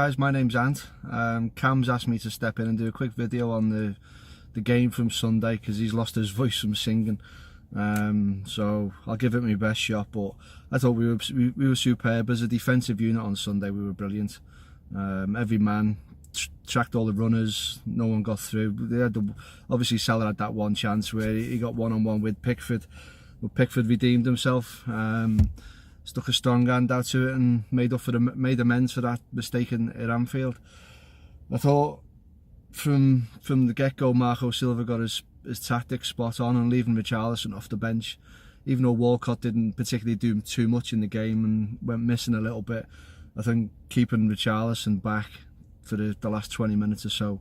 guys, my name's Ant. Cam's asked me to step in and do a quick video on the game from Sunday because he's lost his voice from singing. So I'll give it my best shot, but I thought we were superb as a defensive unit on Sunday. We were brilliant. Every man tracked all the runners, no one got through. They had obviously Salah had that one chance where he got one-on-one with Pickford, but Pickford redeemed himself. Stuck a strong hand out to it and made amends for that mistake at Anfield. I thought from the get-go, Marco Silva got his tactics spot on and leaving Richarlison off the bench. Even though Walcott didn't particularly do too much in the game and went missing a little bit, I think keeping Richarlison back for the last 20 minutes or so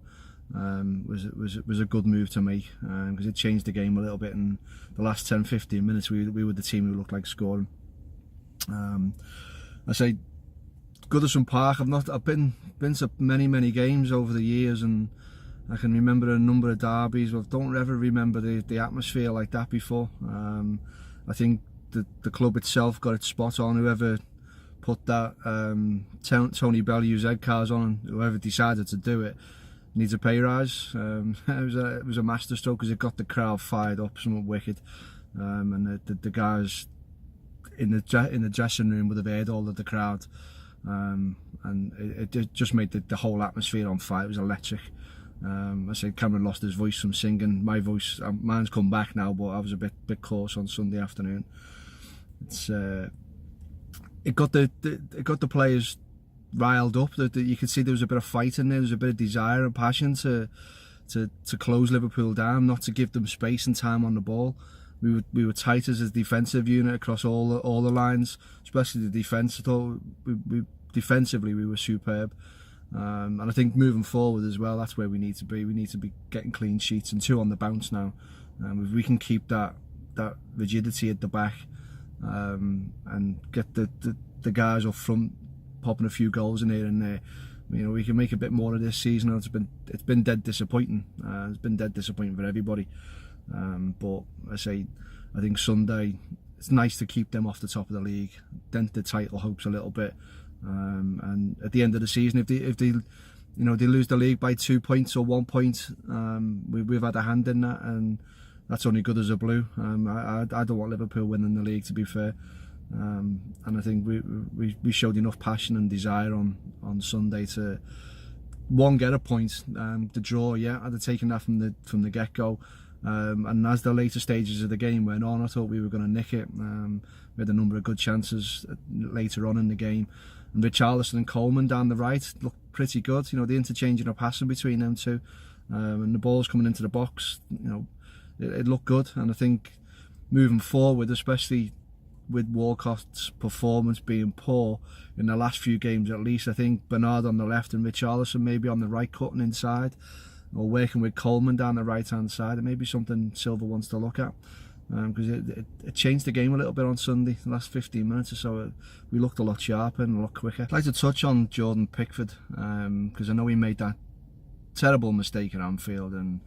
was a good move to make, because it changed the game a little bit. In the last 10-15 minutes, we were the team who looked like scoring. I say Goodison Park. I've been to many games over the years, and I can remember a number of derbies. I don't ever remember the atmosphere like that before. I think the club itself got it spot on. Whoever put that Tony Bellew's head cars on, and whoever decided to do it needs a pay rise. It was a masterstroke because it got the crowd fired up, something wicked. And the guys in the dressing room would have heard all of the crowd, and it just made the whole atmosphere on fire. It was electric. I said Cameron lost his voice from singing. My voice, mine's come back now, but I was a bit coarse on Sunday afternoon. It got the players riled up. That you could see there was a bit of fight in there. There was a bit of desire and passion to close Liverpool down, not to give them space and time on the ball. We were tight as a defensive unit across all the lines, especially the defence. I thought defensively we were superb, and I think moving forward as well, that's where we need to be. We need to be getting clean sheets and 2 on the bounce now. If we can keep that rigidity at the back, and get the guys up front popping a few goals in here and there, we can make a bit more of this season. It's been dead disappointing. It's been dead disappointing for everybody. But I think Sunday, it's nice to keep them off the top of the league, dent the title hopes a little bit, and at the end of the season, if they lose the league by 2 points or 1 point, we've had a hand in that, and that's only good as a blue. I don't want Liverpool winning the league, to be fair, and I think we showed enough passion and desire on Sunday to get a point. The draw, yeah, I'd have taken that from the get-go. And as the later stages of the game went on, I thought we were going to nick it. We had a number of good chances later on in the game, and Richarlison and Coleman down the right looked pretty good. The interchanging of passing between them two, and the balls coming into the box. It looked good. And I think moving forward, especially with Walcott's performance being poor in the last few games at least, I think Bernard on the left and Richarlison maybe on the right cutting inside, or working with Coleman down the right hand side. It may be something Silva wants to look at, because it changed the game a little bit on Sunday. The last 15 minutes or so, we looked a lot sharper and a lot quicker. I'd like to touch on Jordan Pickford, because I know he made that terrible mistake at Anfield, and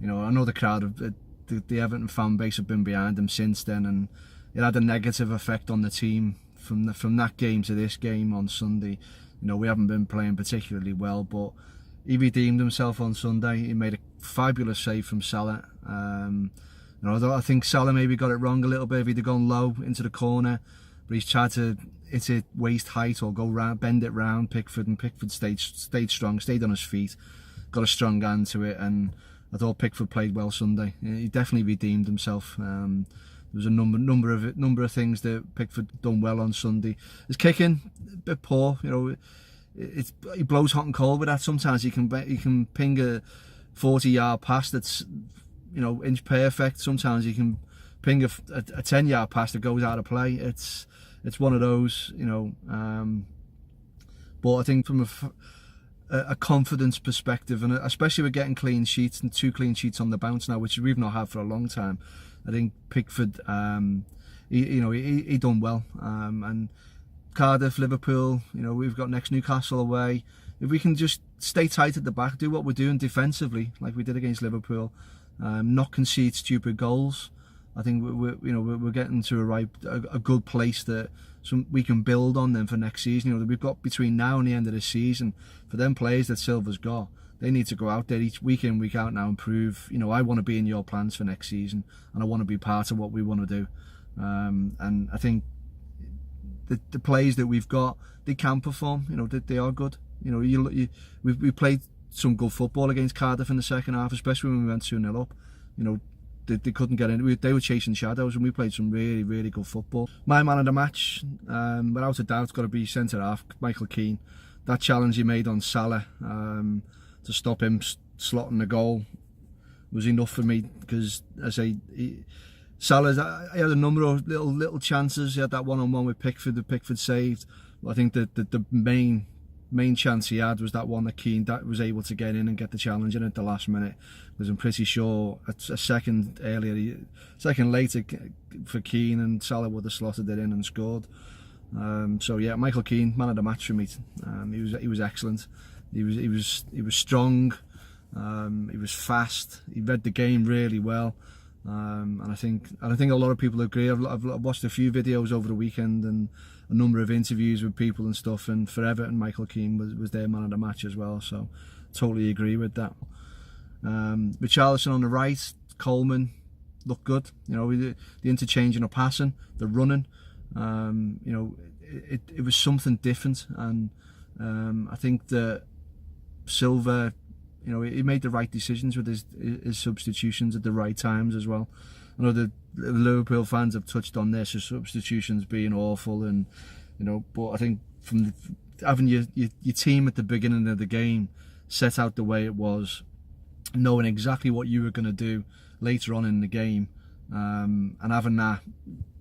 I know the crowd of the Everton fan base have been behind him since then, and it had a negative effect on the team from that game to this game on Sunday. We haven't been playing particularly well, but he redeemed himself on Sunday. He made a fabulous save from Salah. I think Salah maybe got it wrong a little bit. If he'd have gone low into the corner, but he's tried to hit it waist height or go round, bend it round Pickford, and Pickford stayed strong, stayed on his feet, got a strong hand to it, and I thought Pickford played well Sunday. He definitely redeemed himself. There was a number of things that Pickford done well on Sunday. His kicking, a bit poor. He blows hot and cold with that. Sometimes he can ping a 40-yard pass that's inch perfect. Sometimes he can ping a 10-yard pass that goes out of play. It's one of those, but I think from a confidence perspective, and especially with getting clean sheets and 2 clean sheets on the bounce now, which we've not had for a long time, I think Pickford, he done well, and Cardiff, Liverpool, we've got next Newcastle away. If we can just stay tight at the back, do what we're doing defensively, like we did against Liverpool, not concede stupid goals, I think we're getting to a good place that we can build on them for next season. You know, that we've got between now and the end of the season, for them players that Silva's got, they need to go out there each week in, week out now and prove, you know, I want to be in your plans for next season, and I want to be part of what we want to do. And I think the players that we've got, they can perform. You know, they are good. You know, we played some good football against Cardiff in the second half, especially when we went 2-0 up. You know, they couldn't get in. They were chasing shadows, and we played some really, really good football. My man of the match, without a doubt, got to be centre half Michael Keane. That challenge he made on Salah to stop him slotting the goal was enough for me, because as I say, Salah, he had a number of little chances. He had that one-on-one with Pickford that Pickford saved. But I think that the main chance he had was that one that Keane was able to get in and get the challenge in at the last minute. Because I'm pretty sure a second later for Keane, and Salah would have slotted it in and scored. So yeah, Michael Keane, man of the match for me. He was excellent. He was strong. He was fast. He read the game really well. And I think a lot of people agree. I've watched a few videos over the weekend and a number of interviews with people and stuff, and for Everton, Michael Keane was their man of the match as well, so totally agree with that. Richarlison on the right, Coleman looked good. You know, the interchanging of passing, the running, you know, it was something different, and I think that Silva, you know, he made the right decisions with his substitutions at the right times as well. I know the Liverpool fans have touched on this, his substitutions being awful, and you know, but I think from having your team at the beginning of the game set out the way it was, knowing exactly what you were going to do later on in the game, and having that,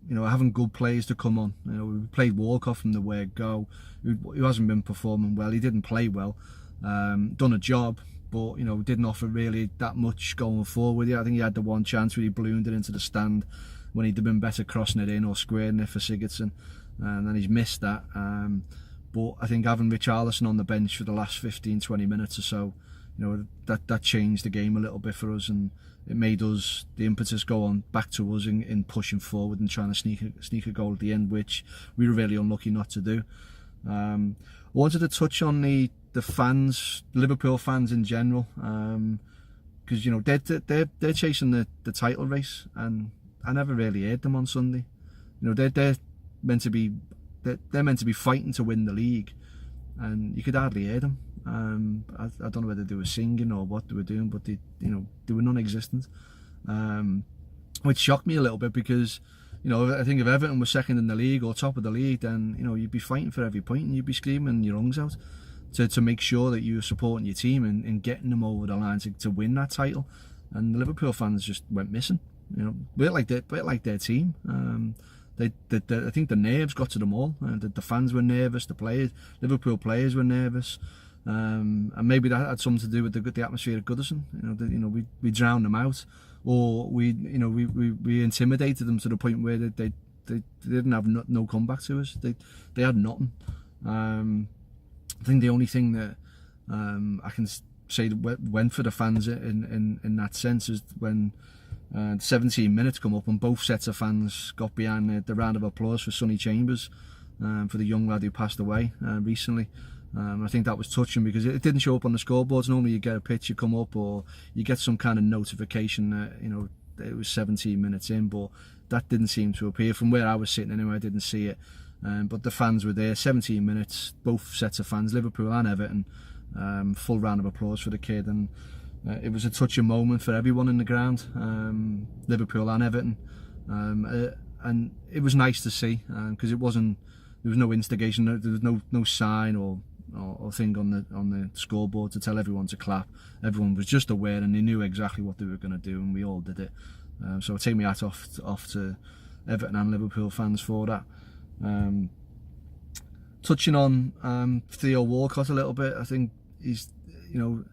you know, having good players to come on. You know, we played Walcott from the word go, who hasn't been performing well. He didn't play well, done a job, but you know, didn't offer really that much going forward. I think he had the one chance where he ballooned it into the stand when he'd have been better crossing it in or squaring it for Sigurdsson, and then he's missed that. But I think having Richarlison on the bench for the last 15-20 minutes or so, you know, that changed the game a little bit for us, and it made us, the impetus go on back to us in pushing forward and trying to sneak a goal at the end, which we were really unlucky not to do. I wanted to touch on the fans, Liverpool fans in general, because you know, they're chasing the title race, and I never really heard them on Sunday. You know, they're meant to be fighting to win the league, and you could hardly hear them. I don't know whether they were singing or what they were doing, but they were non-existent, which shocked me a little bit, because you know, I think if Everton was second in the league or top of the league, then you know, you'd be fighting for every point and you'd be screaming your lungs out to make sure that you were supporting your team and getting them over the line to win that title. And the Liverpool fans just went missing. You know, bit like their team. I think the nerves got to them all. The fans were nervous. Liverpool players were nervous, and maybe that had something to do with the atmosphere at Goodison. You know, we drowned them out, or we intimidated them to the point where they didn't have no comeback to us. They had nothing. I think the only thing that I can say that went for the fans in that sense is when 17 minutes come up and both sets of fans got behind the round of applause for Sonny Chambers, for the young lad who passed away recently. I think that was touching, because it didn't show up on the scoreboards. Normally you get a picture come up, or you get some kind of notification that, you know, it was 17 minutes in, but that didn't seem to appear. From where I was sitting anyway, I didn't see it. But the fans were there, 17 minutes, both sets of fans, Liverpool and Everton, full round of applause for the kid, and it was a touching moment for everyone in the ground, Liverpool and Everton, and it was nice to see, because there was no instigation, there was no sign or thing on the scoreboard to tell everyone to clap. Everyone was just aware, and they knew exactly what they were going to do, and we all did it. So I take my hat off to Everton and Liverpool fans for that. Touching on Theo Walcott a little bit, I think he's, you know,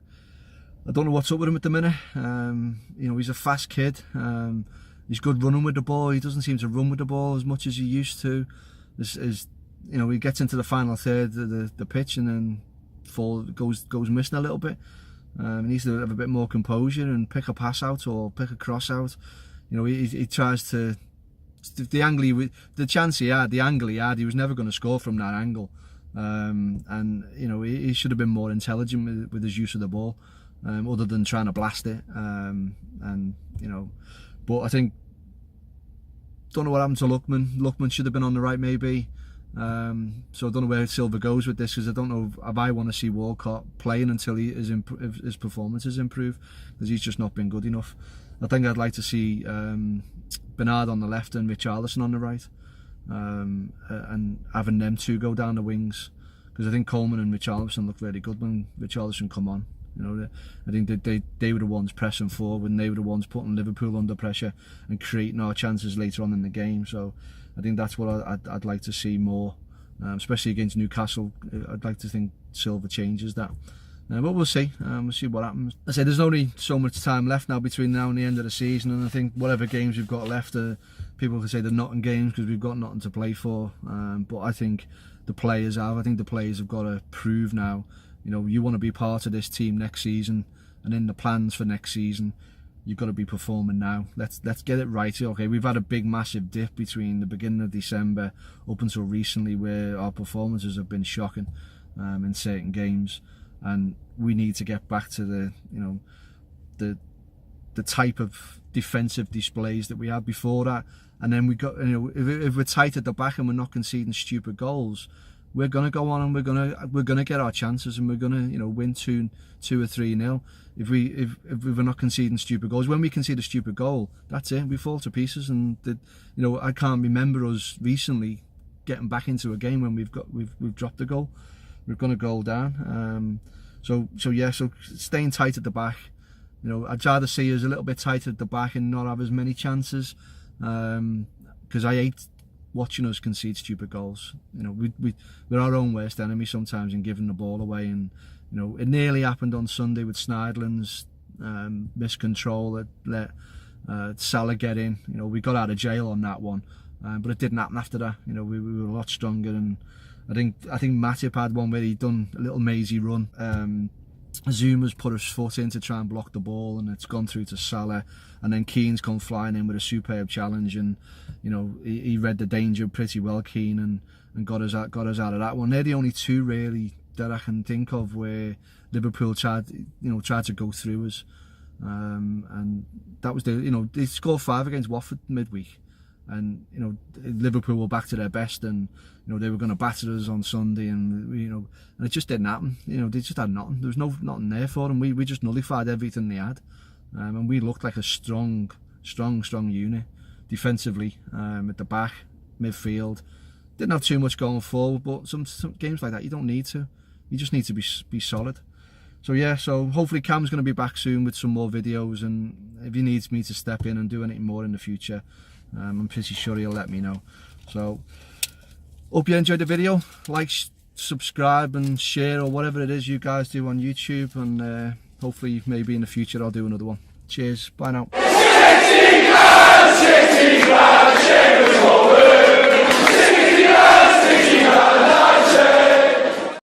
I don't know what's up with him at the minute. You know, he's a fast kid. He's good running with the ball. He doesn't seem to run with the ball as much as he used to. You know, he gets into the final third of the pitch and then goes missing a little bit. He needs to have a bit more composure and pick a pass out or pick a cross out. You know, he tries to the angle the chance he had, the angle he had, he was never going to score from that angle. And you know, he should have been more intelligent with his use of the ball, other than trying to blast it. And you know, but I think, don't know what happened to Lookman. Lookman should have been on the right, maybe. So I don't know where Silva goes with this, because I don't know if I want to see Walcott playing until his performances improve, because he's just not been good enough. I think I'd like to see Bernard on the left and Richarlison on the right, and having them two go down the wings, because I think Coleman and Richarlison look really good when Richarlison come on. You know, I think they were the ones pressing forward, and they were the ones putting Liverpool under pressure and creating our chances later on in the game. So I think that's what I'd like to see more, especially against Newcastle. I'd like to think Silva changes that. But we'll see. We'll see what happens. I say there's only so much time left now between now and the end of the season, and I think whatever games we've got left, people can say they're not in games because we've got nothing to play for. But I think the players have. I think the players have got to prove now. You know, you want to be part of this team next season, and in the plans for next season, you've got to be performing now. Let's get it right. Okay, we've had a big, massive dip between the beginning of December up until recently, where our performances have been shocking in certain games. And we need to get back to the type of defensive displays that we had before that. And then we got, you know, if we're tight at the back and we're not conceding stupid goals, we're gonna go on and we're gonna get our chances, and we're gonna, you know, win 2 or 3-0. If we're not conceding stupid goals, when we concede a stupid goal, that's it. We fall to pieces. And you know, I can't remember us recently getting back into a game when we've dropped a goal. We've gone a goal down. So staying tight at the back. You know, I'd rather see us a little bit tighter at the back and not have as many chances, because I hate watching us concede stupid goals. You know, we're our own worst enemy sometimes in giving the ball away. And you know, it nearly happened on Sunday with Sneijderlin's miscontrol that let Salah get in. You know, we got out of jail on that one, but it didn't happen after that. You know, we were a lot stronger. And I think Matip had one where he'd done a little mazy run. Zuma's put his foot in to try and block the ball, and it's gone through to Salah, and then Keane's come flying in with a superb challenge, and you know, he read the danger pretty well, Keane, and got us out of that one. They're the only two really that I can think of where Liverpool tried to go through us, and that was they scored 5 against Watford midweek. And you know, Liverpool were back to their best, and you know, they were going to batter us on Sunday, and you know, and it just didn't happen. You know, they just had nothing. There was nothing there for them. We just nullified everything they had, and we looked like a strong unit defensively, at the back, midfield. Didn't have too much going forward, but some games like that you don't need to. You just need to be solid. So yeah, so hopefully Cam's going to be back soon with some more videos, and if he needs me to step in and do anything more in the future, I'm pretty sure he'll let me know. So hope you enjoyed the video. Like, subscribe and share, or whatever it is you guys do on YouTube, and hopefully maybe in the future I'll do another one. Cheers, bye now.